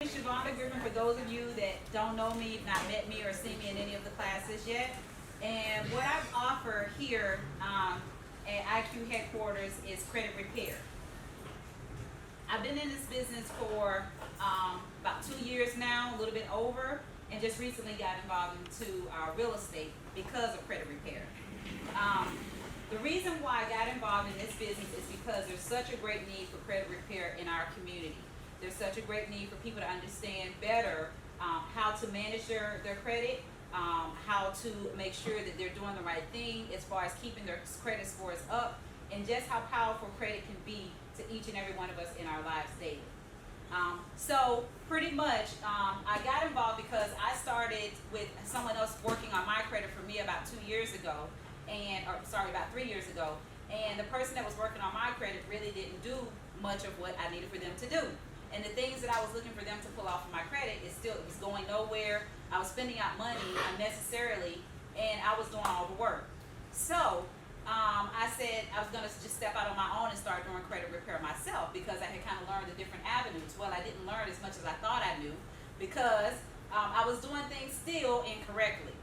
Shavonda Griffin, for those of you that don't know me, not met me or seen me in any of the classes yet. And what I offer here at IQ headquarters is credit repair. I've been in this business for about 2 years now, a little bit over, and just recently got involved into real estate because of credit repair. The reason why I got involved in this business is because there's such a great need for credit repair in our community. There's such a great need for people to understand better how to manage their credit, how to make sure that they're doing the right thing as far as keeping their credit scores up, and just how powerful credit can be to each and every one of us in our lives daily. So pretty much, I got involved because I started with someone else working on my credit for me about 2 years ago, about 3 years ago. And the person that was working on my credit really didn't do much of what I needed for them to do. And the things that I was looking for them to pull off of my credit, it was going nowhere. I was spending out money unnecessarily, and I was doing all the work. So I said I was going to just step out on my own and start doing credit repair myself, because I had kind of learned the different avenues. Well, I didn't learn as much as I thought I knew, because I was doing things still incorrectly.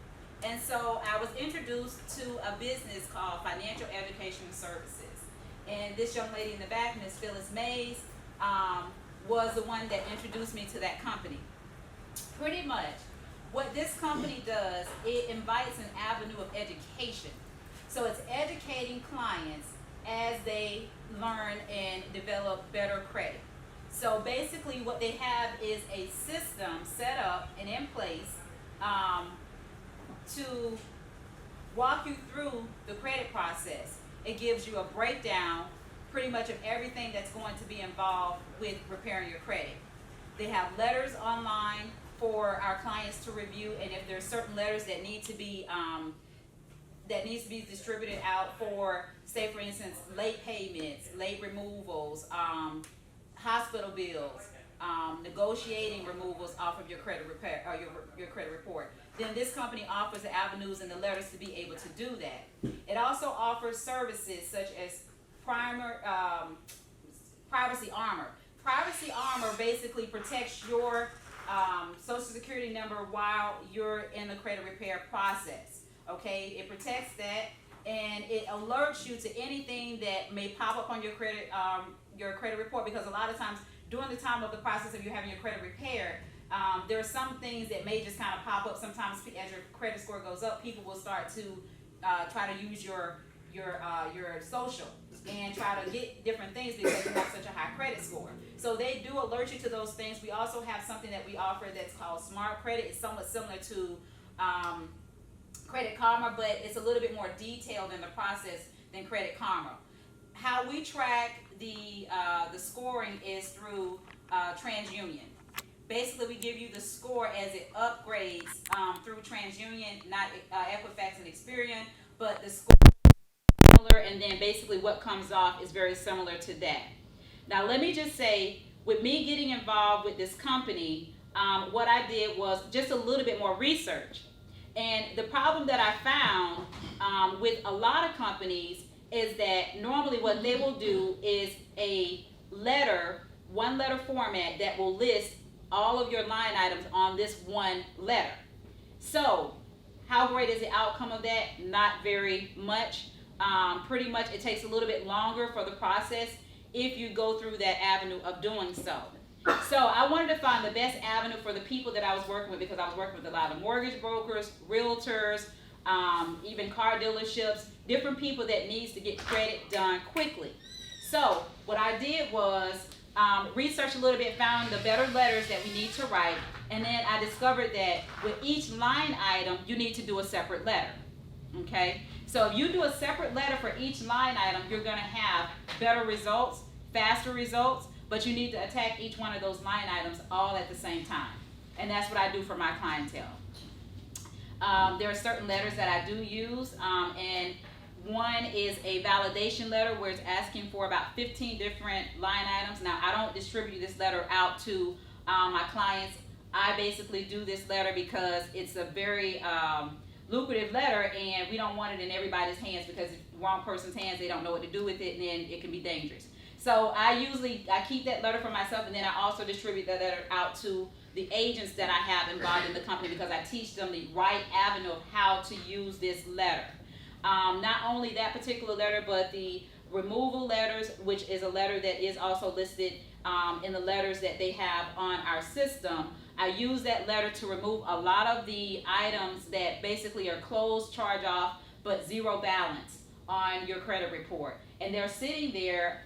And so I was introduced to a business called Financial Education Services. And this young lady in the back, Miss Phyllis Mays, was the one that introduced me to that company. Pretty much what this company does, it invites an avenue of education. So it's educating clients as they learn and develop better credit. So basically what they have is a system set up and in place to walk you through the credit process. It gives you a breakdown pretty much of everything that's going to be involved with repairing your credit. They have letters online for our clients to review, and if there's certain letters that need to be distributed out for, say for instance, late payments, late removals, hospital bills, negotiating removals off of your credit repair or your credit report, then this company offers the avenues and the letters to be able to do that. It also offers services such as Privacy Armor. Privacy Armor basically protects your social security number while you're in the credit repair process. Okay, it protects that, and it alerts you to anything that may pop up on your credit report, because a lot of times during the time of the process of you having your credit repair, there are some things that may just kind of pop up. Sometimes as your credit score goes up, people will start to try to use your social and try to get different things because you have such a high credit score. So they do alert you to those things. We also have something that we offer that's called Smart Credit. It's somewhat similar to Credit Karma, but it's a little bit more detailed in the process than Credit Karma. How we track the scoring is through TransUnion. Basically, we give you the score as it upgrades through TransUnion, not Equifax and Experian, but the score is similar, and then basically what comes off is very similar to that. Now, let me just say, with me getting involved with this company, what I did was just a little bit more research. And the problem that I found with a lot of companies is that normally what they will do is a one letter format that will list all of your line items on this one letter. So how great is the outcome of that? Not very much. Pretty much it takes a little bit longer for the process if you go through that avenue of doing so. So I wanted to find the best avenue for the people that I was working with, because I was working with a lot of mortgage brokers, realtors, even car dealerships, different people that needs to get credit done quickly. So what I did was research a little bit, found the better letters that we need to write, and then I discovered that with each line item, you need to do a separate letter. Okay? So if you do a separate letter for each line item, you're going to have better results, faster results, but you need to attack each one of those line items all at the same time. And that's what I do for my clientele. There are certain letters that I do use, and one is a validation letter where it's asking for about 15 different line items. Now, I don't distribute this letter out to my clients. I basically do this letter because it's a very lucrative letter, and we don't want it in everybody's hands, because if the wrong person's hands, they don't know what to do with it, and then it can be dangerous. So I keep that letter for myself, and then I also distribute that letter out to the agents that I have involved in the company, because I teach them the right avenue of how to use this letter. Not only that particular letter, but the removal letters, which is a letter that is also listed in the letters that they have on our system. I use that letter to remove a lot of the items that basically are closed, charge off, but zero balance on your credit report. And they're sitting there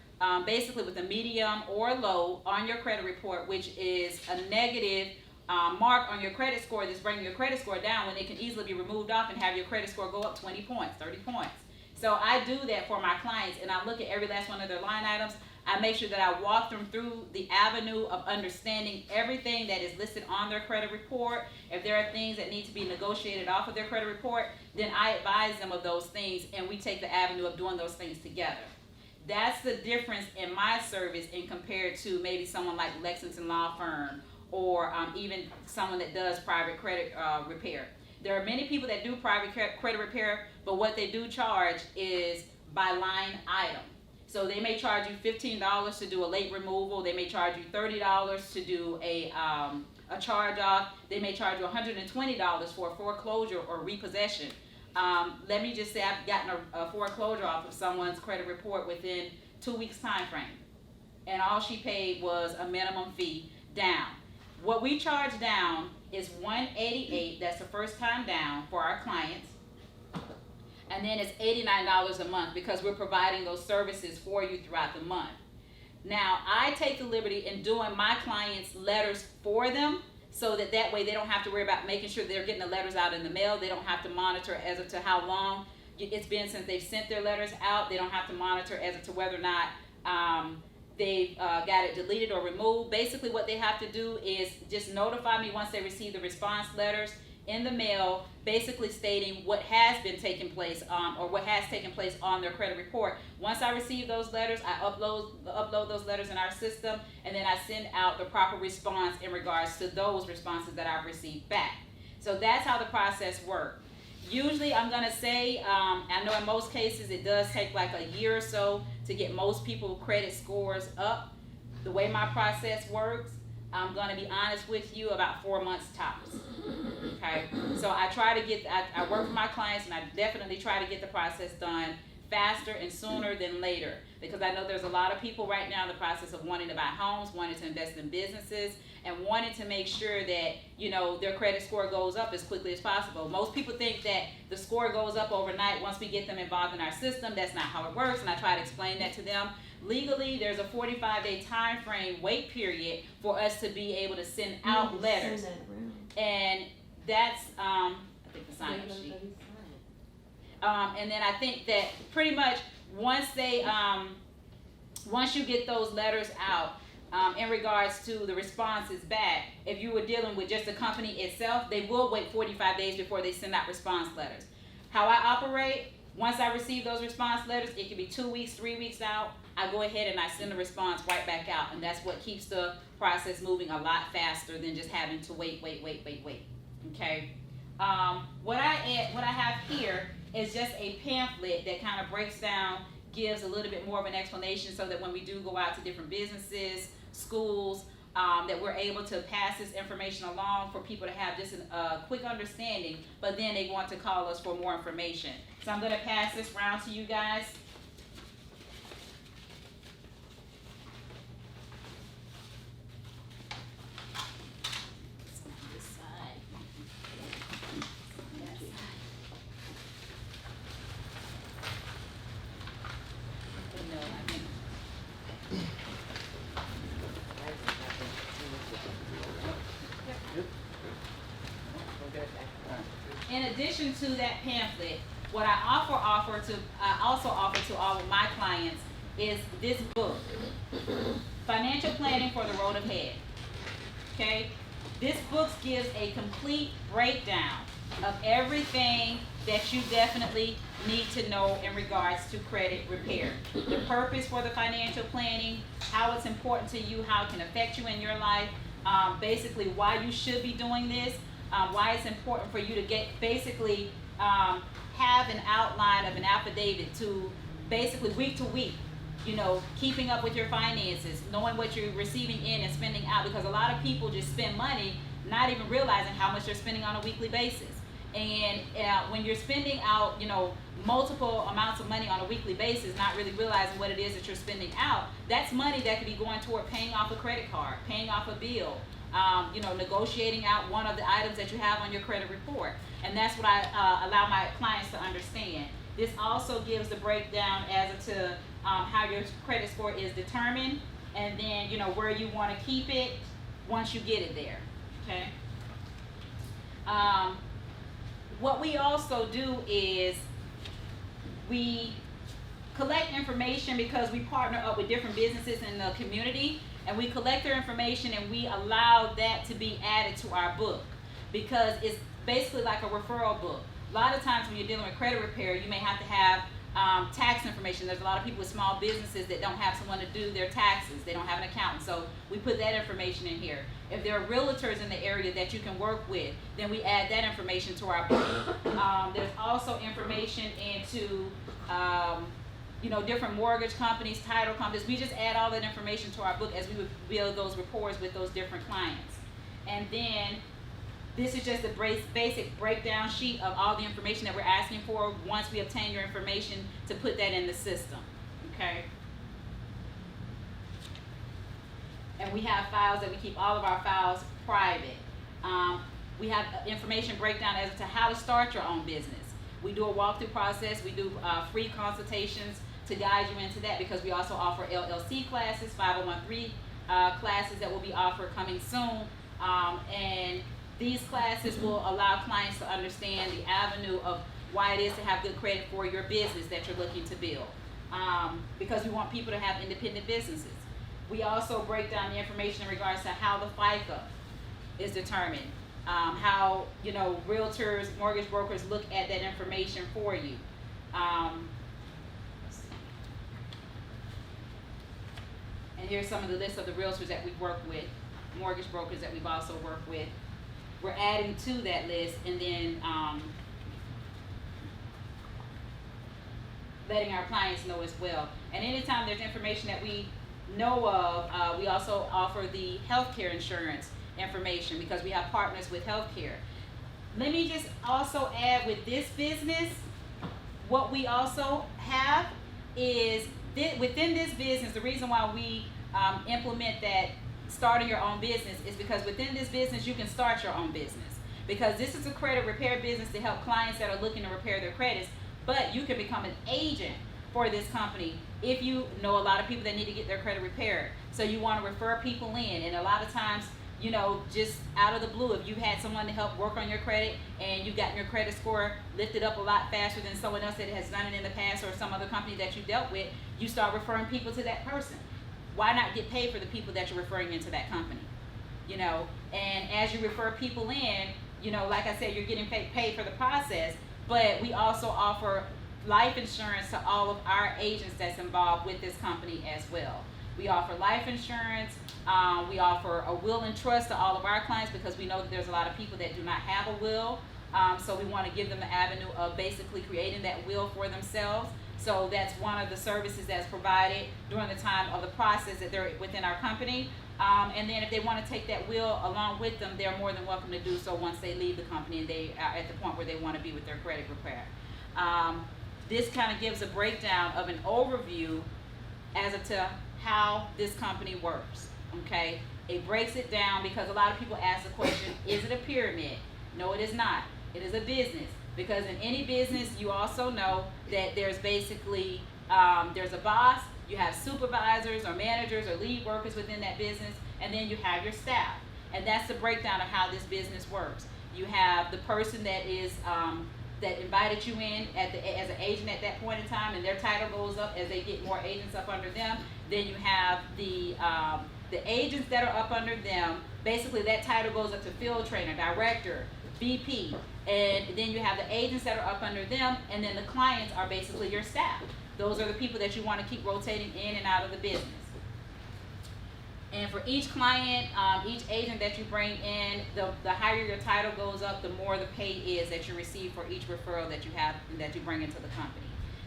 basically with a medium or low on your credit report, which is a negative mark on your credit score that's bringing your credit score down, when it can easily be removed off and have your credit score go up 20 points, 30 points. So I do that for my clients, and I look at every last one of their line items. I make sure that I walk them through the avenue of understanding everything that is listed on their credit report. If there are things that need to be negotiated off of their credit report, then I advise them of those things, and we take the avenue of doing those things together. That's the difference in my service in compared to maybe someone like Lexington Law Firm, or even someone that does private credit repair. There are many people that do private credit repair, but what they do charge is by line item. So they may charge you $15 to do a late removal. They may charge you $30 to do a charge off. They may charge you $120 for a foreclosure or repossession. Let me just say I've gotten a foreclosure off of someone's credit report within 2 weeks time frame, and all she paid was a minimum fee down. What we charge down is $188. That's the first time down for our clients. And then it's $89 a month, because we're providing those services for you throughout the month. Now, I take the liberty in doing my clients' letters for them, so that way they don't have to worry about making sure they're getting the letters out in the mail. They don't have to monitor as to how long it's been since they've sent their letters out. They don't have to monitor as to whether or not they've got it deleted or removed. Basically, what they have to do is just notify me once they receive the response letters in the mail, basically stating what has been taking place or what has taken place on their credit report. Once I receive those letters, I upload those letters in our system, and then I send out the proper response in regards to those responses that I've received back. So that's how the process works. Usually, I'm going to say, I know in most cases it does take like a year or so to get most people's credit scores up. The way my process works, I'm going to be honest with you, about 4 months tops. Okay, so I try to get, I work with my clients, and I definitely try to get the process done faster and sooner than later, because I know there's a lot of people right now in the process of wanting to buy homes, wanting to invest in businesses, and wanting to make sure that, you know, their credit score goes up as quickly as possible. Most people think that the score goes up overnight once we get them involved in our system. That's not how it works, and I try to explain that to them. Legally, there's a 45-day time frame wait period for us to be able to send out letters. And that's, I think the sign-up sheet. And then I think that pretty much once you get those letters out, in regards to the responses back, if you were dealing with just the company itself, they will wait 45 days before they send out response letters. How I operate, once I receive those response letters, it could be 2 weeks, 3 weeks out. I go ahead and I send the response right back out, and that's what keeps the process moving a lot faster than just having to wait. Okay. What I have here is just a pamphlet that kind of breaks down, gives a little bit more of an explanation, so that when we do go out to different businesses, schools, that we're able to pass this information along for people to have just a quick understanding, but then they want to call us for more information. So I'm going to pass this around to you guys. In addition to that pamphlet, what I also offer to all of my clients is this book, Financial Planning for the Road Ahead. Okay? This book gives a complete breakdown of everything that you definitely need to know in regards to credit repair. The purpose for the financial planning, how it's important to you, how it can affect you in your life, basically why you should be doing this, why it's important for you to get basically have an outline of an affidavit to basically week to week keeping up with your finances, knowing what you're receiving in and spending out, because a lot of people just spend money not even realizing how much they're spending on a weekly basis. And when you're spending out, multiple amounts of money on a weekly basis, not really realizing what it is that you're spending out, that's money that could be going toward paying off a credit card, paying off a bill, negotiating out one of the items that you have on your credit report. And that's what I allow my clients to understand. This also gives the breakdown as to how your credit score is determined, and then where you want to keep it once you get it there. Okay. What we also do is we collect information, because we partner up with different businesses in the community, and we collect their information and we allow that to be added to our book, because it's basically like a referral book. A lot of times when you're dealing with credit repair, you may have to have tax information. There's a lot of people with small businesses that don't have someone to do their taxes. They don't have an accountant, so we put that information in here. If there are realtors in the area that you can work with, then we add that information to our book. There's also information into different mortgage companies, title companies. We just add all that information to our book as we would build those rapports with those different clients. And then this is just a basic breakdown sheet of all the information that we're asking for once we obtain your information to put that in the system. Okay? And we have files that we keep all of our files private. We have information breakdown as to how to start your own business. We do a walkthrough process. We do free consultations to guide you into that, because we also offer LLC classes, 501(c)(3) classes that will be offered coming soon. And these classes will allow clients to understand the avenue of why it is to have good credit for your business that you're looking to build, because we want people to have independent businesses. We also break down the information in regards to how the FICA is determined, how realtors, mortgage brokers look at that information for you. And here's some of the list of the realtors that we've worked with, mortgage brokers that we've also worked with. We're adding to that list, and then letting our clients know as well. And anytime there's information that we know of, we also offer the healthcare insurance information, because we have partners with healthcare. Let me just also add, with this business, what we also have is within this business, the reason why we implement that starting your own business is because within this business you can start your own business, because this is a credit repair business to help clients that are looking to repair their credits, but you can become an agent for this company if you know a lot of people that need to get their credit repaired. So you want to refer people in, and a lot of times, just out of the blue, if you had someone to help work on your credit and you've gotten your credit score lifted up a lot faster than someone else that has done it in the past, or some other company that you dealt with, you start referring people to that person. Why not get paid for the people that you're referring into that company? And as you refer people in, like I said, you're getting paid for the process, but we also offer life insurance to all of our agents that's involved with this company as well. We offer life insurance. We offer a will and trust to all of our clients, because we know that there's a lot of people that do not have a will. So we want to give them the avenue of basically creating that will for themselves. So that's one of the services that's provided during the time of the process that they're within our company. And then if they want to take that will along with them, they're more than welcome to do so once they leave the company and they are at the point where they want to be with their credit repair. This kind of gives a breakdown of an overview as to how this company works. Okay, it breaks it down, because a lot of people ask the question, is it a pyramid? No, it is not. It is a business, because in any business you also know that there's basically there's a boss, you have supervisors or managers or lead workers within that business, and then you have your staff. And that's the breakdown of how this business works. You have the person that is that invited you in as an agent at that point in time, and their title goes up as they get more agents up under them. Then you have the agents that are up under them. Basically, that title goes up to field trainer, director, VP, and then you have the agents that are up under them, and then the clients are basically your staff. Those are the people that you want to keep rotating in and out of the business. And for each client, each agent that you bring in, the higher your title goes up, the more the pay is that you receive for each referral that you have and that you bring into the company.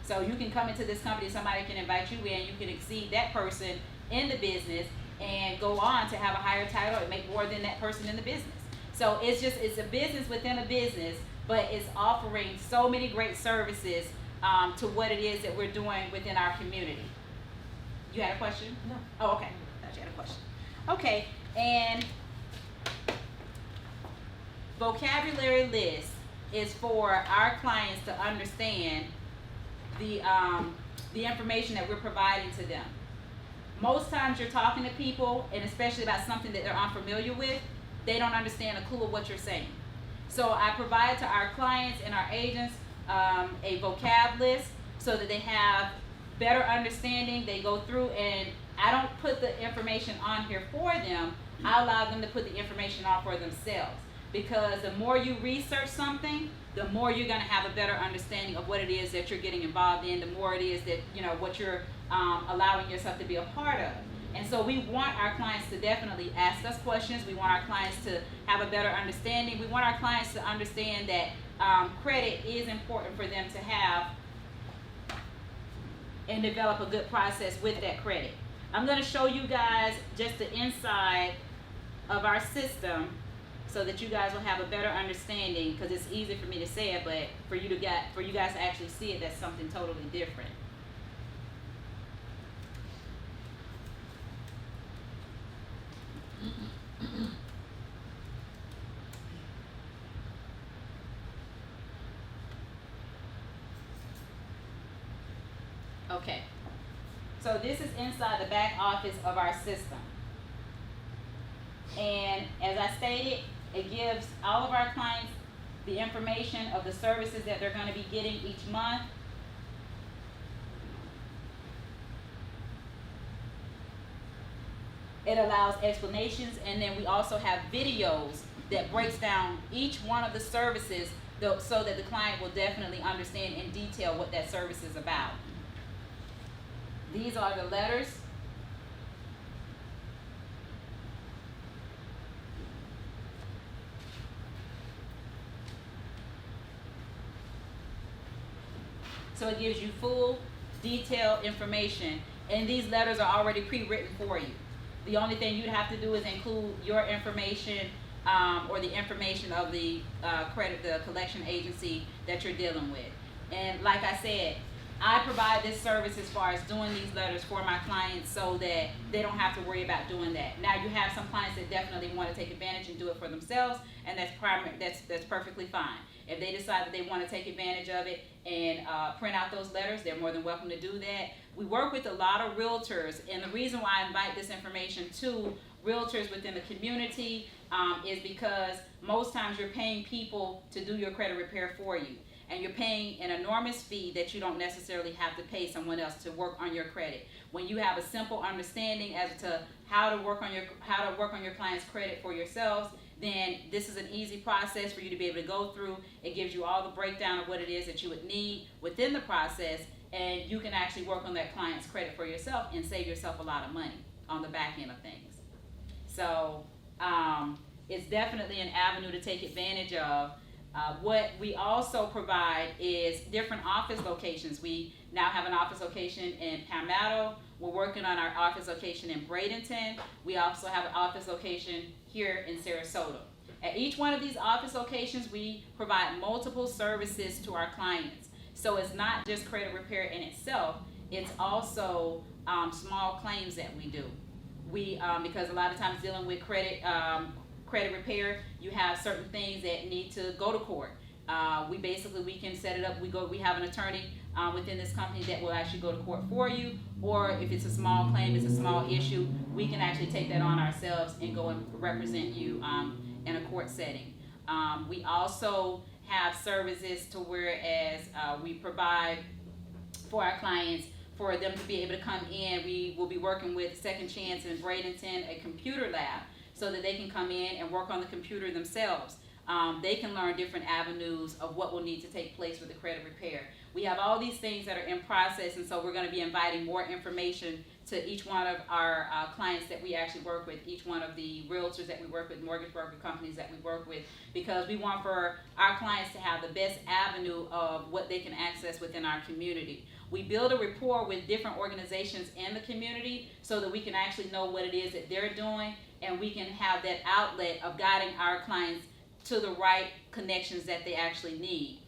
So you can come into this company, somebody can invite you in, you can exceed that person in the business and go on to have a higher title and make more than that person in the business. So it's a business within a business, but it's offering so many great services to what it is that we're doing within our community. You had a question? No. Oh, okay. I thought you had a question. Okay, and vocabulary list is for our clients to understand the information that we're providing to them. Most times you're talking to people, and especially about something that they're unfamiliar with, they don't understand a clue of what you're saying. So I provide to our clients and our agents a vocab list so that they have better understanding. They go through, and I don't put the information on here for them. I allow them to put the information on for themselves, because the more you research something, the more you're going to have a better understanding of what it is that you're getting involved in, the more it is that, you know, what you're allowing yourself to be a part of. And so we want our clients to definitely ask us questions. We want our clients to have a better understanding. We want our clients to understand that credit is important for them to have and develop a good process with that credit. I'm going to show you guys just the inside of our system so that you guys will have a better understanding, because it's easy for me to say it, but for you guys to actually see it, that's something totally different. Okay, so this is inside the back office of our system. And as I stated, it gives all of our clients the information of the services that they're going to be getting each month. It allows explanations, and then we also have videos that breaks down each one of the services so that the client will definitely understand in detail what that service is about. These are the letters. So it gives you full, detailed information, and these letters are already pre-written for you. The only thing you'd have to do is include your information or the information of the collection agency that you're dealing with. And like I said, I provide this service as far as doing these letters for my clients so that they don't have to worry about doing that. Now, you have some clients that definitely want to take advantage and do it for themselves, and that's perfectly fine. If they decide that they want to take advantage of it and print out those letters, they're more than welcome to do that. We work with a lot of realtors, and the reason why I invite this information to realtors within the community is because most times you're paying people to do your credit repair for you, and you're paying an enormous fee that you don't necessarily have to pay someone else to work on your credit. When you have a simple understanding as to how to work on your client's credit for yourselves, then this is an easy process for you to be able to go through. It gives you all the breakdown of what it is that you would need within the process, and you can actually work on that client's credit for yourself and save yourself a lot of money on the back end of things. So it's definitely an avenue to take advantage of. What we also provide is different office locations. We now have an office location in Palmetto. We're working on our office location in Bradenton. We also have an office location here in Sarasota. At each one of these office locations, we provide multiple services to our clients. So it's not just credit repair in itself, it's also small claims that we do. Because a lot of times dealing with credit repair, you have certain things that need to go to court. We can set it up. We have an attorney within this company that will actually go to court for you, or if it's a small claim, it's a small issue, we can actually take that on ourselves and go and represent you in a court setting. We also have services to whereas we provide for our clients for them to be able to come in. We will be working with Second Chance in Bradenton, a computer lab, so that they can come in and work on the computer themselves. They can learn different avenues of what will need to take place with the credit repair. We have all these things that are in process, and so we're going to be inviting more information to each one of our clients that we actually work with, each one of the realtors that we work with, mortgage broker companies that we work with, because we want for our clients to have the best avenue of what they can access within our community. We build a rapport with different organizations in the community so that we can actually know what it is that they're doing, and we can have that outlet of guiding our clients to the right connections that they actually need.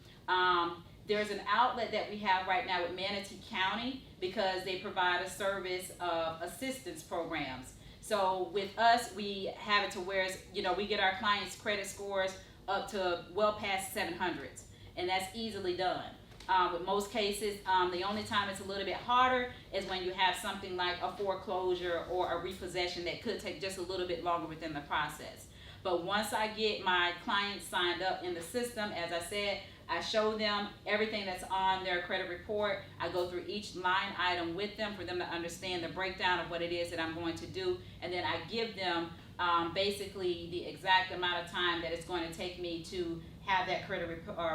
There's an outlet that we have right now with Manatee County because they provide a service of assistance programs. So with us, we have it to where, we get our clients' credit scores up to well past 700s, and that's easily done. With most cases, the only time it's a little bit harder is when you have something like a foreclosure or a repossession that could take just a little bit longer within the process. But once I get my clients signed up in the system, as I said, I show them everything that's on their credit report. I go through each line item with them for them to understand the breakdown of what it is that I'm going to do. And then I give them basically the exact amount of time that it's going to take me to have that credit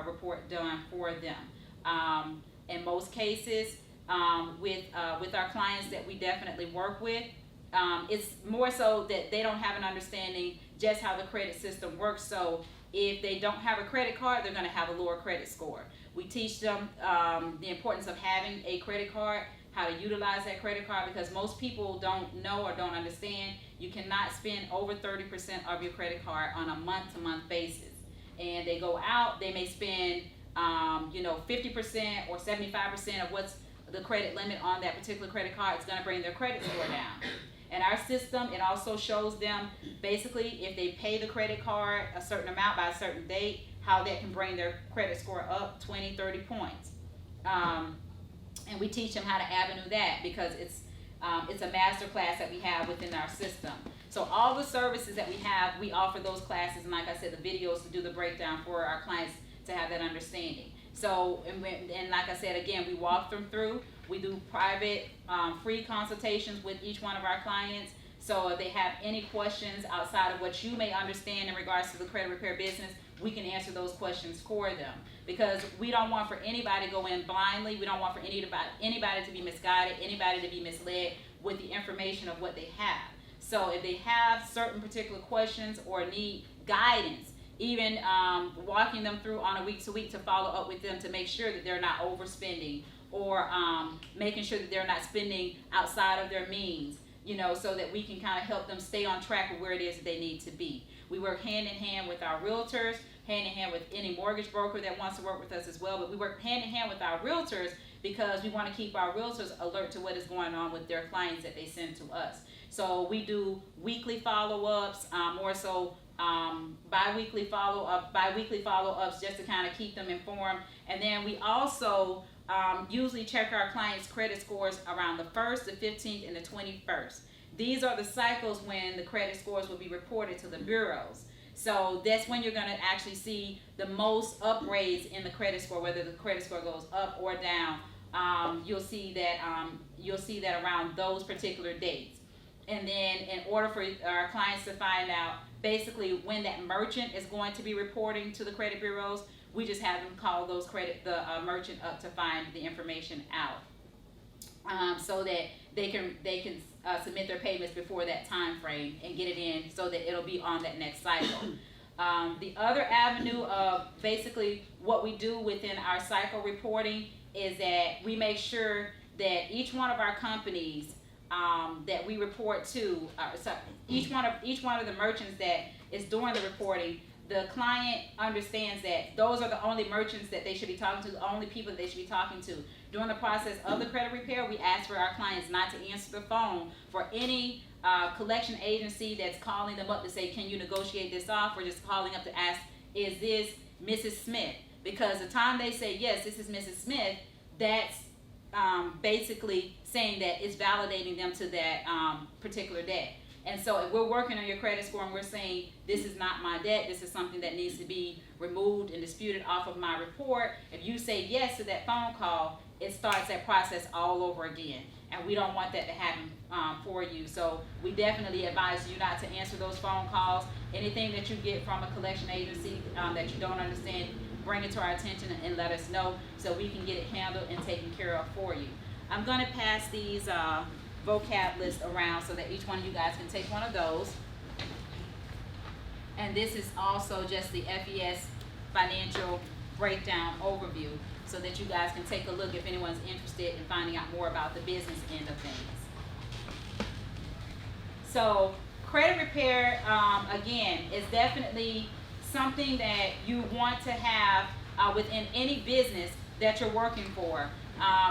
report done for them. In most cases, with our clients that we definitely work with, it's more so that they don't have an understanding just how the credit system works. So if they don't have a credit card, they're going to have a lower credit score. We teach them the importance of having a credit card, how to utilize that credit card, because most people don't know or don't understand. You cannot spend over 30% of your credit card on a month-to-month basis. And they go out, they may spend 50% or 75% of what's the credit limit on that particular credit card. It's going to bring their credit score down. And our system, it also shows them basically if they pay the credit card a certain amount by a certain date, how that can bring their credit score up 20, 30 points. And we teach them how to avenue that because it's a master class that we have within our system. So all the services that we have, we offer those classes, and like I said, the videos to do the breakdown for our clients to have that understanding. So, and like I said, again, we walk them through. We do private, free consultations with each one of our clients. So if they have any questions outside of what you may understand in regards to the credit repair business, we can answer those questions for them. Because we don't want for anybody to go in blindly. We don't want for anybody to be misguided, anybody to be misled with the information of what they have. So if they have certain particular questions or need guidance, even walking them through on a week-to-week to follow up with them to make sure that they're not overspending or making sure that they're not spending outside of their means, so that we can kind of help them stay on track with where it is that they need to be. We work hand in hand with our realtors, hand in hand with any mortgage broker that wants to work with us as well, but we work hand in hand with our realtors because we want to keep our realtors alert to what is going on with their clients that they send to us. So we do weekly follow-ups, more so bi-weekly follow-ups just to kind of keep them informed. And then we also usually check our clients' credit scores around the 1st, the 15th, and the 21st. These are the cycles when the credit scores will be reported to the bureaus. So that's when you're going to actually see the most upgrades in the credit score, whether the credit score goes up or down. You'll see that around those particular dates. And then in order for our clients to find out basically when that merchant is going to be reporting to the credit bureaus, we just have them call the merchant up to find the information out, so that they can submit their payments before that time frame and get it in so that it'll be on that next cycle. The other avenue of basically what we do within our cycle reporting is that we make sure that each one of our companies that we report to, each one of the merchants that is doing the reporting, the client understands that those are the only merchants that they should be talking to, the only people that they should be talking to. During the process of the credit repair, we ask for our clients not to answer the phone for any collection agency that's calling them up to say, can you negotiate this off? Or just calling up to ask, is this Mrs. Smith? Because the time they say, yes, this is Mrs. Smith, that's basically saying that it's validating them to that particular debt. And so if we're working on your credit score and we're saying, this is not my debt, this is something that needs to be removed and disputed off of my report, if you say yes to that phone call, it starts that process all over again. And we don't want that to happen for you. So we definitely advise you not to answer those phone calls. Anything that you get from a collection agency that you don't understand, bring it to our attention and let us know so we can get it handled and taken care of for you. I'm going to pass these vocab list around so that each one of you guys can take one of those. And this is also just the FES financial breakdown overview so that you guys can take a look if anyone's interested in finding out more about the business end of things. So credit repair, again, is definitely something that you want to have within any business that you're working for.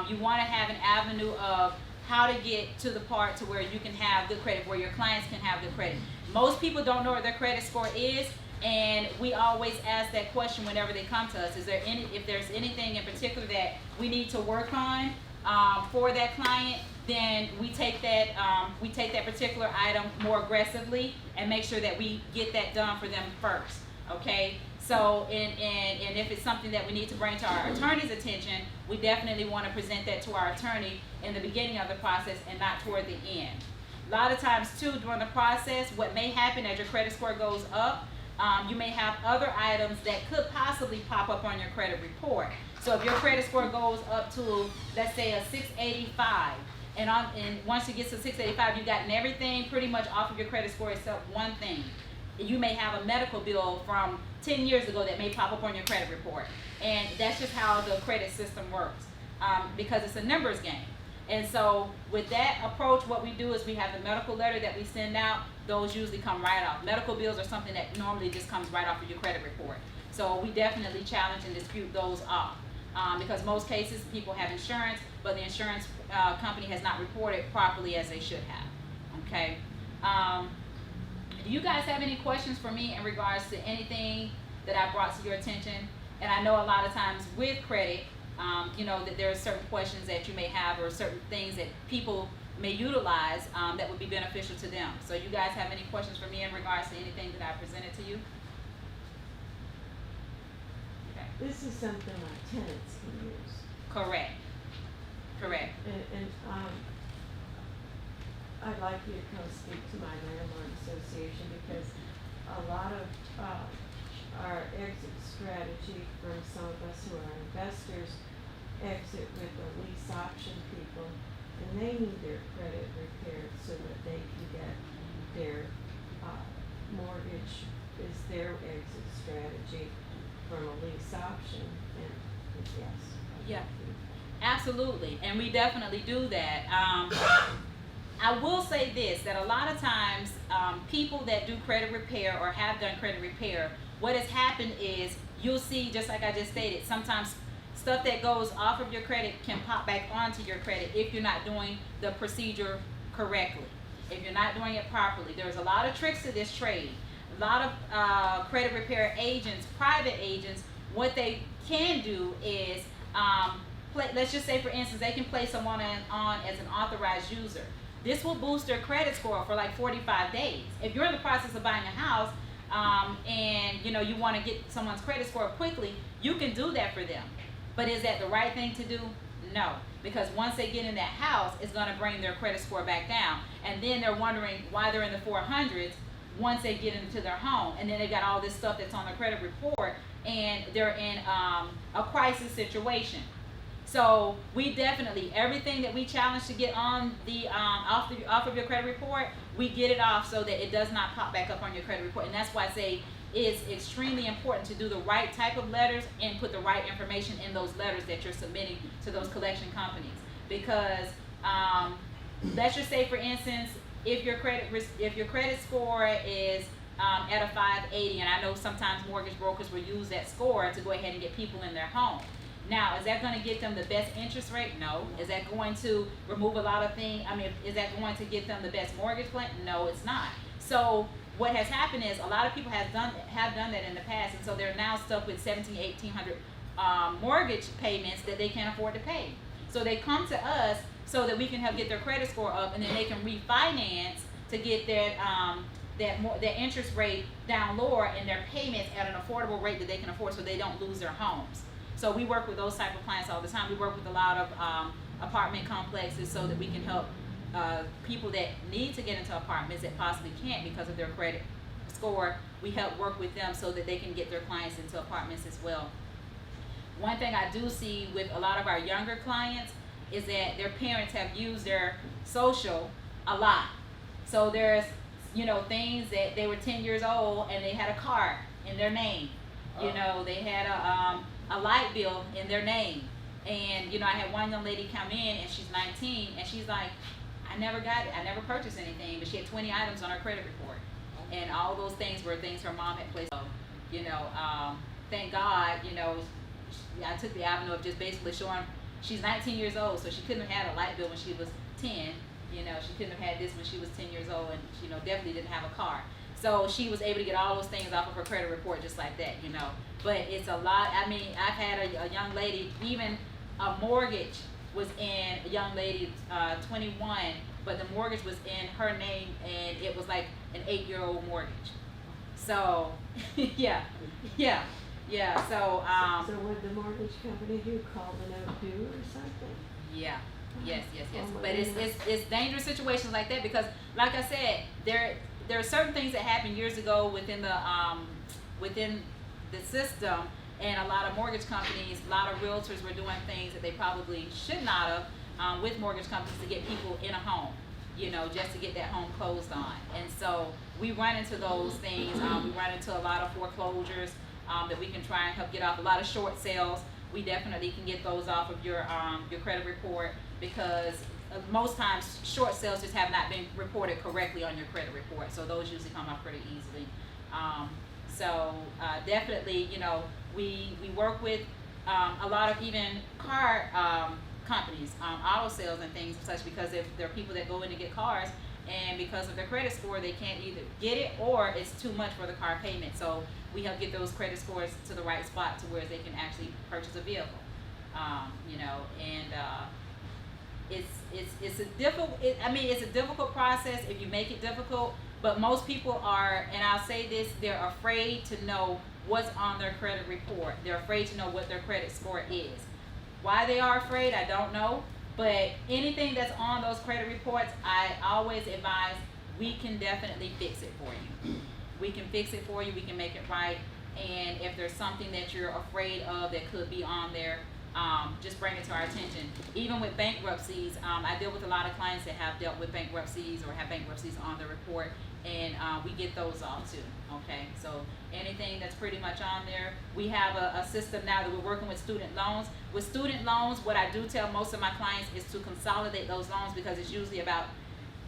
You want to have an avenue of how to get to the part to where you can have good credit, where your clients can have good credit. Most people don't know what their credit score is, and we always ask that question whenever they come to us. Is there if there's anything in particular that we need to work on for that client, then we take that particular item more aggressively and make sure that we get that done for them first. Okay. So, and if it's something that we need to bring to our attorney's attention, we definitely want to present that to our attorney in the beginning of the process and not toward the end. A lot of times too, during the process, what may happen as your credit score goes up, you may have other items that could possibly pop up on your credit report. So if your credit score goes up to, let's say, a 685, and once you get to 685, you've gotten everything pretty much off of your credit score except one thing. You may have a medical bill from 10 years ago that may pop up on your credit report. And that's just how the credit system works, because it's a numbers game. And so with that approach, what we do is we have the medical letter that we send out. Those usually come right off. Medical bills are something that normally just comes right off of your credit report. So we definitely challenge and dispute those off, because most cases people have insurance, but the insurance company has not reported properly as they should have. Okay. Do you guys have any questions for me in regards to anything that I brought to your attention? And I know a lot of times with credit, that there are certain questions that you may have or certain things that people may utilize that would be beneficial to them. So you guys have any questions for me in regards to anything that I presented to you? Okay. This is something our tenants can use. Correct. Correct. And I'd like you to come speak to my landlord association, because a lot of our exit strategy from some of us who are investors exit with the lease option people, and they need their credit repaired so that they can get their mortgage is their exit strategy from a lease option. And yes. Yeah. Absolutely, and we definitely do that. I will say this, that a lot of times people that do credit repair or have done credit repair, what has happened is you'll see, just like I just stated, sometimes stuff that goes off of your credit can pop back onto your credit if you're not doing the procedure correctly, if you're not doing it properly. There's a lot of tricks to this trade. A lot of credit repair agents, private agents, what they can do is, let's just say for instance, they can place someone on as an authorized user. This will boost their credit score for like 45 days. If you're in the process of buying a house and you want to get someone's credit score quickly, you can do that for them. But is that the right thing to do? No, because once they get in that house, it's going to bring their credit score back down. And then they're wondering why they're in the 400s once they get into their home. And then they've got all this stuff that's on their credit report, and they're in a crisis situation. So we definitely, everything that we challenge to get on the off of your credit report, we get it off so that it does not pop back up on your credit report. And that's why I say it's extremely important to do the right type of letters and put the right information in those letters that you're submitting to those collection companies. Because let's just say, for instance, if your credit score is at a 580, and I know sometimes mortgage brokers will use that score to go ahead and get people in their home. Now, is that going to get them the best interest rate? No. Is that going to remove a lot of things? I mean, is that going to get them the best mortgage plan? No, it's not. So what has happened is a lot of people have done that in the past, and so they're now stuck with $1,700-1,800 mortgage payments that they can't afford to pay. So they come to us so that we can help get their credit score up, and then they can refinance to get their interest rate down lower and their payments at an affordable rate that they can afford, so they don't lose their homes. So we work with those type of clients all the time. We work with a lot of apartment complexes so that we can help people that need to get into apartments that possibly can't because of their credit score. We help work with them so that they can get their clients into apartments as well. One thing I do see with a lot of our younger clients, is that their parents have used their social a lot. So there's, things that they were 10 years old and they had a car in their name. They had a light bill in their name. And, I had one young lady come in and she's 19 and she's like, I never got it. I never purchased anything, but she had 20 items on her credit report. And all those things were things her mom had placed. So, thank God, I took the avenue of just basically showing she's 19 years old, so she couldn't have had a light bill when she was 10. She couldn't have had this when she was 10 years old, and she, definitely didn't have a car. So she was able to get all those things off of her credit report just like that, But it's a lot. I mean, I've had a young lady, even a mortgage was in a young lady, 21, but the mortgage was in her name, and it was like an 8-year-old mortgage. So, yeah. So, so would the mortgage company do call the note due or something? Yeah. Yes. Oh, But it's dangerous situations like that because, like I said, there are certain things that happened years ago within the system, and a lot of mortgage companies, a lot of realtors were doing things that they probably should not have with mortgage companies to get people in a home, just to get that home closed on. And so we run into those things. We run into a lot of foreclosures that we can try and help get off. A lot of short sales. We definitely can get those off of your credit report because most times short sales just have not been reported correctly on your credit report. So those usually come off pretty easily. Definitely, we work with a lot of even car companies, auto sales and things and such, because if there are people that go in to get cars and because of their credit score they can't either get it or it's too much for the car payment. So we help get those credit scores to the right spot to where they can actually purchase a vehicle. It's a difficult. It's a difficult process if you make it difficult. But most people are, and I'll say this, they're afraid to know what's on their credit report. They're afraid to know what their credit score is. Why they are afraid, I don't know. But anything that's on those credit reports, I always advise we can definitely fix it for you. We can fix it for you. We can make it right. And if there's something that you're afraid of that could be on there, just bring it to our attention. Even with bankruptcies, I deal with a lot of clients that have dealt with bankruptcies or have bankruptcies on the report, and we get those off too. Okay, so anything that's pretty much on there. We have a system now that we're working with student loans. With student loans, what I do tell most of my clients is to consolidate those loans because it's usually about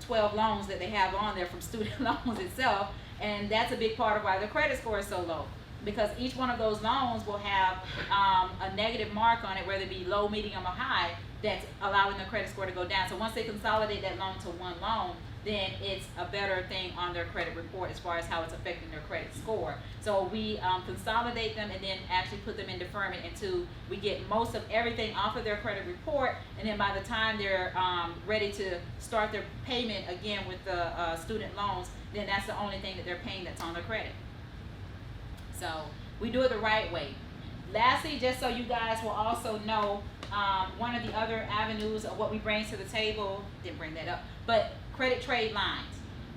12 loans that they have on there from student loans itself, and that's a big part of why their credit score is so low. Because each one of those loans will have a negative mark on it, whether it be low, medium, or high, that's allowing the credit score to go down. So once they consolidate that loan to one loan, then it's a better thing on their credit report as far as how it's affecting their credit score. So we consolidate them and then actually put them in deferment until we get most of everything off of their credit report, and then by the time they're ready to start their payment again with the student loans, then that's the only thing that they're paying that's on their credit. So we do it the right way. Lastly, just so you guys will also know, one of the other avenues of what we bring to the table, didn't bring that up, but credit trade lines.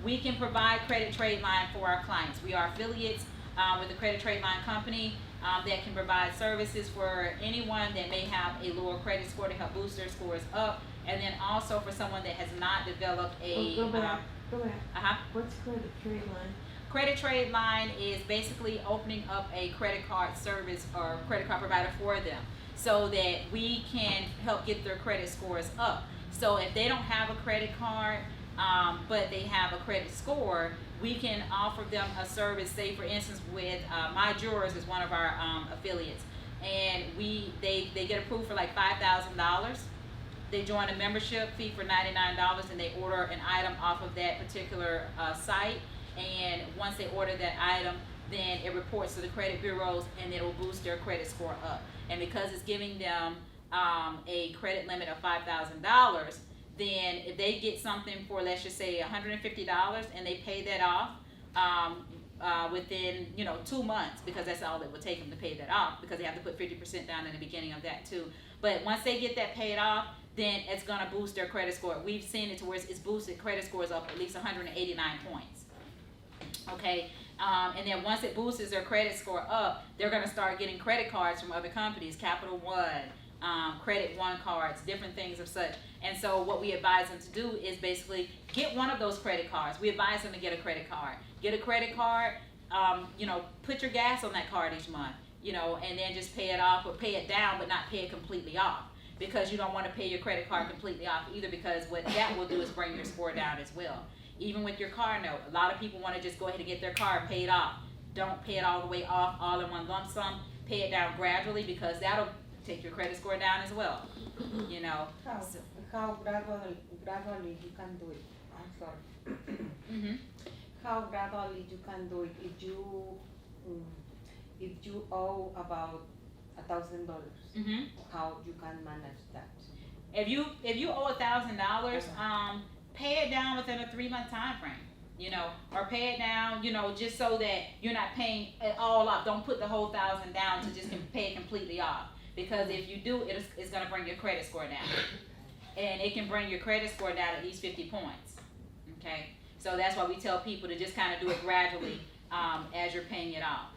We can provide credit trade line for our clients. We are affiliates with the credit trade line company that can provide services for anyone that may have a lower credit score to help boost their scores up, and then also for someone that has not developed a Go back. What's credit trade line? Credit trade line is basically opening up a credit card service or credit card provider for them so that we can help get their credit scores up. So if they don't have a credit card, but they have a credit score, we can offer them a service, say for instance with My Jurors is one of our affiliates, and they get approved for like $5,000. They join a membership fee for $99 and they order an item off of that particular site. And once they order that item, then it reports to the credit bureaus and it will boost their credit score up. And because it's giving them a credit limit of $5,000, then if they get something for, let's just say $150 and they pay that off within 2 months, because that's all it would take them to pay that off, because they have to put 50% down in the beginning of that too. But once they get that paid off, then it's going to boost their credit score. We've seen it to where it's boosted credit scores up at least 189 points. Okay, and then once it boosts their credit score up, they're going to start getting credit cards from other companies, Capital One, Credit One cards, different things of such. And so what we advise them to do is basically get one of those credit cards. We advise them to get a credit card. Get a credit card, put your gas on that card each month, and then just pay it off or pay it down, but not pay it completely off. Because you don't want to pay your credit card completely off either, because what that will do is bring your score down as well. Even with your car note, a lot of people want to just go ahead and get their car paid off. Don't pay it all the way off, all in one lump sum. Pay it down gradually, because that'll take your credit score down as well. How, So, how gradually you can do it? I'm sorry. mhm. How gradually you can do it if you owe about $1,000? Mhm. How you can manage that? If you owe $1,000, pay it down within a 3-month time frame, or pay it down, just so that you're not paying it all off. Don't put the whole 1,000 down to just pay it completely off, because if you do, it's going to bring your credit score down, and it can bring your credit score down at least 50 points. Okay, so that's why we tell people to just kind of do it gradually as you're paying it off.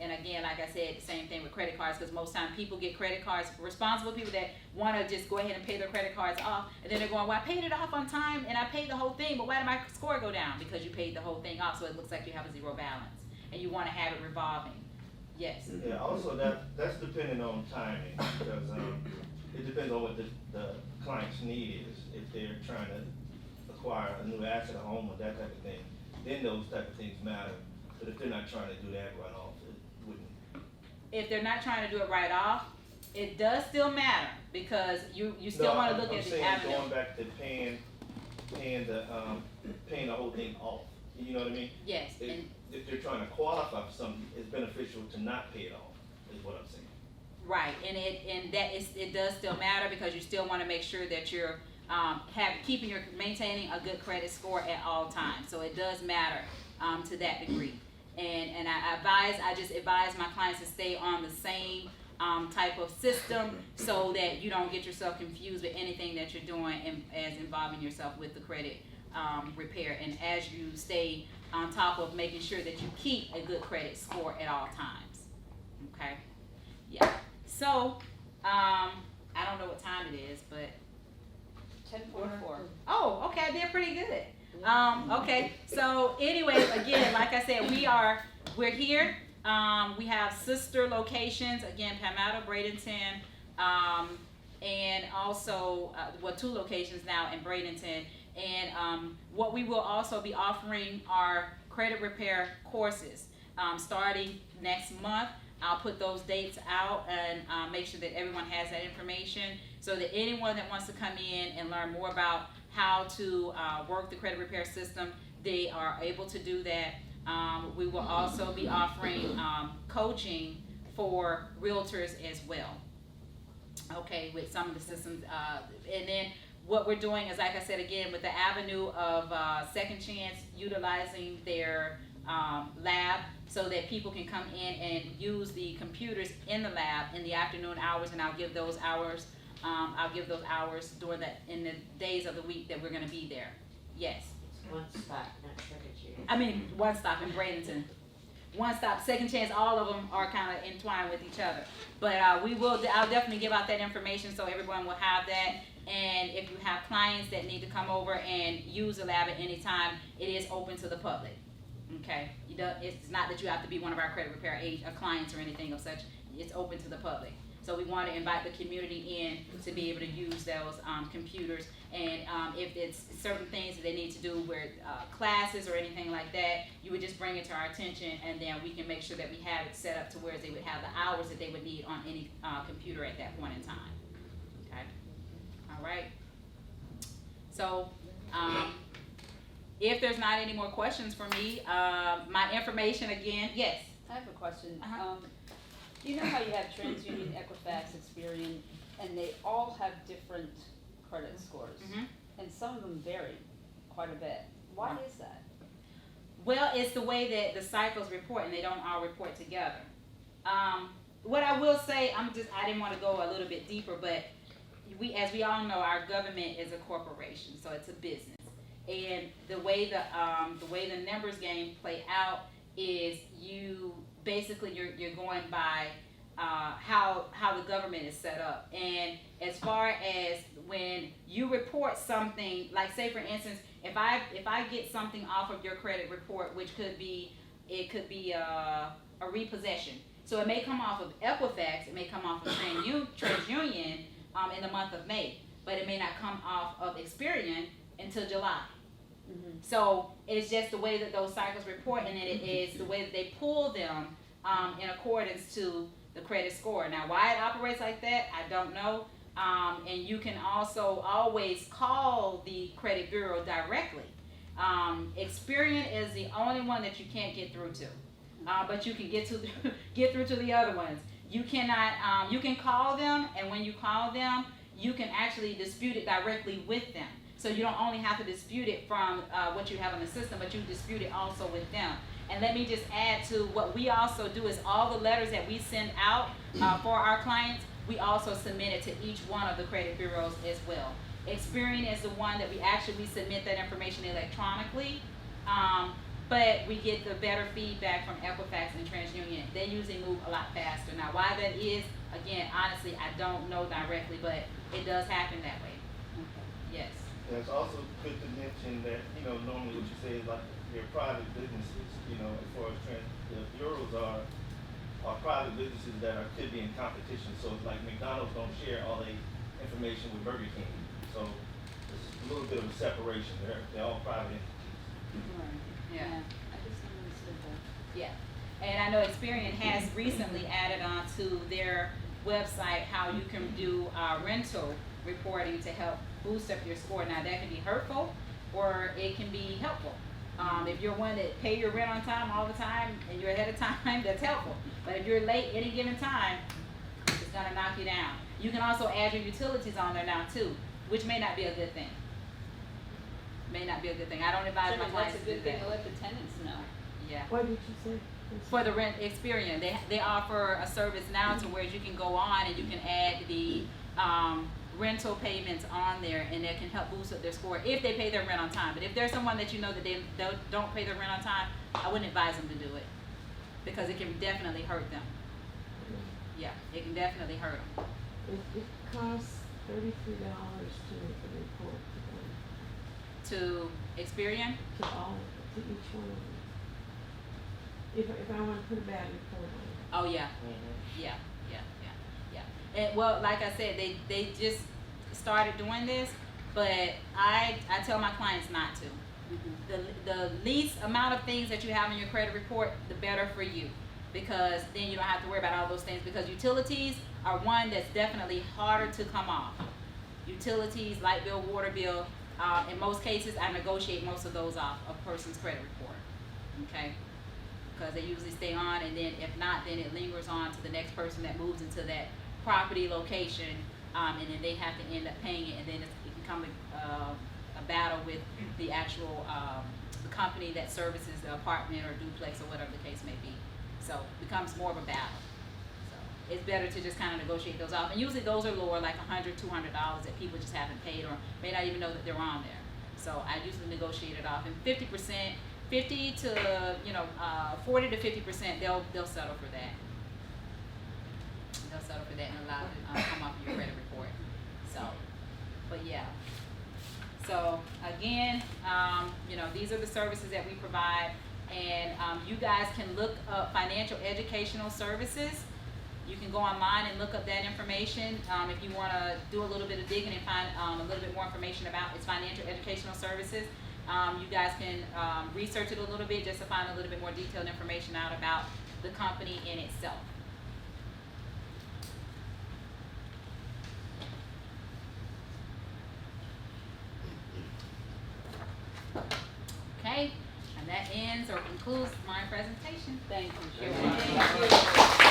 And again, like I said, the same thing with credit cards, because most times people get credit cards, responsible people that want to just go ahead and pay their credit cards off, and then they're going, well, I paid it off on time and I paid the whole thing, but why did my score go down? Because you paid the whole thing off, so it looks like you have a zero balance, and you want to have it revolving. Yes. Yeah, also that's depending on timing, because it depends on what the client's need is. If they're trying to acquire a new asset, a home, or that type of thing, then those type of things matter. But if they're not trying to do that right off, it wouldn't. If they're not trying to do it right off, it does still matter, because you still want to look I'm at the saying avenue. going back to paying the whole thing off. You know what I mean? Yes. And If they're trying to qualify for something, it's beneficial to not pay it off, is what I'm saying. right, and it does still matter, because you still want to make sure that you're maintaining a good credit score at all times. So it does matter to that degree. And I just advise my clients to stay on the same type of system, so that you don't get yourself confused with anything that you're doing as involving yourself with the credit repair, and as you stay on top of making sure that you keep a good credit score at all times. Okay? Yeah. So, I don't know what time it is, but 10:44. oh, okay, I did pretty good. Okay, so anyways, again, like I said, we're here. We have sister locations, again, Palmetto, Bradenton, and also, 2 locations now in Bradenton. And what we will also be offering are credit repair courses starting next month. I'll put those dates out and make sure that everyone has that information, so that anyone that wants to come in and learn more about how to work the credit repair system, they are able to do that. We will also be offering coaching for realtors as well, okay, with some of the systems. And then what we're doing is, like I said, again, with the avenue of Second Chance, utilizing their lab, so that people can come in and use the computers in the lab in the afternoon hours, and I'll give those hours in the days of the week that we're going to be there. Yes. One spot, not Second Chance. I mean, One Stop in Bradenton. One Stop, Second Chance, all of them are kind of entwined with each other. But I'll definitely give out that information, so everyone will have that. And if you have clients that need to come over and use the lab at any time, it is open to the public. Okay? It's not that you have to be one of our credit repair clients or anything of such. It's open to the public. So we want to invite the community in to be able to use those computers. And if it's certain things that they need to do, where classes or anything like that, you would just bring it to our attention, and then we can make sure that we have it set up to where they would have the hours that they would need on any computer at that point in time. Okay? All right. So if there's not any more questions for me, my information again, yes. I have a question. Uh-huh. You know how you have TransUnion, Equifax, Experian, and they all have different credit scores, and some of them vary quite a bit. Why is that? Well, it's the way that the cycles report, and they don't all report together. What I will say, I didn't want to go a little bit deeper, but as we all know, our government is a corporation, so it's a business. And the way the numbers game play out is you're going by how the government is set up. And as far as when you report something, like say for instance, if I get something off of your credit report, which could be a repossession. So it may come off of Equifax, it may come off of TransUnion in the month of May, but it may not come off of Experian until July. Mhm. So it's just the way that those cycles report, and it is the way that they pull them in accordance to the credit score. Now, why it operates like that, I don't know. And you can also always call the credit bureau directly. Experian is the only one that you can't get through to, but you can get through to the other ones. You cannot. You can call them, and when you call them, you can actually dispute it directly with them. So you don't only have to dispute it from what you have in the system, but you dispute it also with them. And let me just add to what we also do is all the letters that we send out for our clients, we also submit it to each one of the credit bureaus as well. Experian is the one that we submit that information electronically, but we get the better feedback from Equifax and TransUnion. They usually move a lot faster. Now, why that is, again, honestly, I don't know directly, but it does happen that way. Yes. And it's also good to mention that, normally what you say is like your private businesses, as far as the bureaus are private businesses that could be in competition. So it's like McDonald's don't share all their information with Burger King. So there's a little bit of a separation. They're all private entities. Right. Yeah. I just understood that. Yeah. And I know Experian has recently added on to their website how you can do rental reporting to help boost up your score. Now that can be hurtful or it can be helpful. If you're one that pay your rent on time all the time and you're ahead of time, that's helpful. But if you're late any given time, it's gonna knock you down. You can also add your utilities on there now too, which may not be a good thing. I don't advise my That's clients a to do good thing that. to let the tenants know. Yeah. What did you say? For the rent Experian, they offer a service now to where you can go on and you can add the rental payments on there, and that can help boost up their score if they pay their rent on time. But if there's someone that you know that they don't pay their rent on time, I wouldn't advise them to do it because it can definitely hurt them. Yeah, it can definitely hurt them. It costs $33 to make a report To Experian, to each one of them. If I want to put a bad report on it. oh yeah. Yeah. And well, like I said, they just started doing this, but I tell my clients not to. The least amount of things that you have in your credit report, the better for you, because then you don't have to worry about all those things, because utilities are one that's definitely harder to come off. Utilities, light bill, water bill, in most cases I negotiate most of those off a person's credit report, okay? Because they usually stay on, and then if not, then it lingers on to the next person that moves into that property location, and then they have to end up paying it, and then it becomes a battle with the actual the company that services the apartment or duplex or whatever the case may be. So it becomes more of a battle. So it's better to just kind of negotiate those off, and usually those are lower, like $100, $200 that people just haven't paid or may not even know that they're on there. So I usually negotiate it off, and 50%, 40 to 50%, they'll settle for that. They'll settle for that and allow it to come off of your credit report. So, but yeah. So again, these are the services that we provide, and you guys can look up financial educational services. You can go online and look up that information if you want to do a little bit of digging and find a little bit more information about its financial educational services. You guys can research it a little bit just to find a little bit more detailed information out about the company in itself. Okay, and that ends or concludes my presentation. Thank you, Thank Shavonda. you. Thank you.